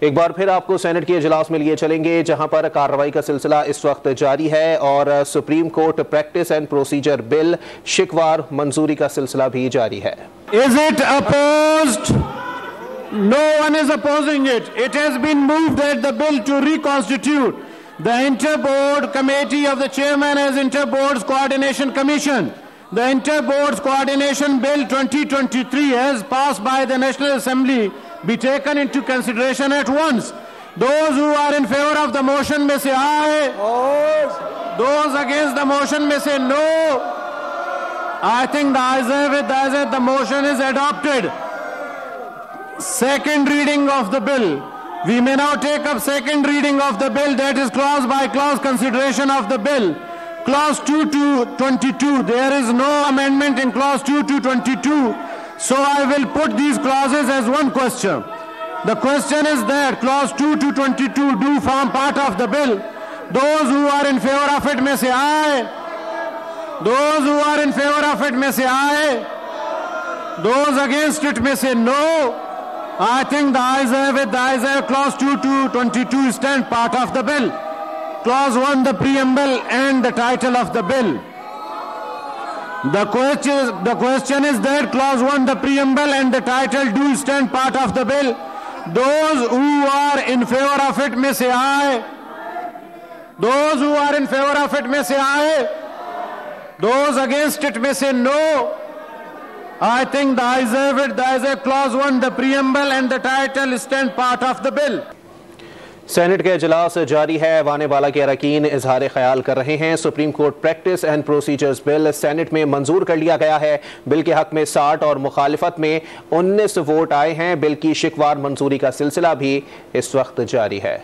एक बार फिर आपको सेनेट के इजलास में लिए चलेंगे, जहां पर कार्रवाई का सिलसिला इस वक्त जारी है और Supreme Court Practice and Procedure Bill शिकवार मंजूरी का सिलसिला भी जारी है। Is it opposed? No one is opposing it. It has been moved that the bill to reconstitute the Inter-Board Committee of the Chairman as Inter-Boards Coordination Commission. The Inter-Boards Coordination Bill 2023 has passed by the National Assembly be taken into consideration at once. Those who are in favor of the motion may say aye. Those against the motion may say no. I think the ayes have it, the motion is adopted. Second reading of the bill. We may now take up second reading of the bill, that is clause by clause consideration of the bill. Clause 2 to 22. There is no amendment in clause 2 to 22. So I will put these clauses as one question. The question is that clause 2 to 22 do form part of the bill. Those who are in favor of it may say aye. Those who are in favor of it may say aye. Those against it may say no. I think the ayes have it. The ayes have clause 2 to 22 stand part of the bill. Clause 1, the preamble and the title of the bill. The question is that clause 1, the preamble and the title do stand part of the bill. Those who are in favor of it may say aye. Those who are in favor of it may say aye. Those against it may say no. I think the ayes have it. The ayes have clause 1, the preamble and the title stand part of the bill. Senate के इजलास जारी है। वाने वाला के अरकान इजहार ख्याल कर रहे हैं। Supreme Court Practice and procedures bill senate में मंजूर कर लिया गया है। बिल के हक में 60 और मुखालिफत में 19 वोट आए हैं। बिल की शिकवार मंजूरी का सिलसिला भी इस वक्त जारी है।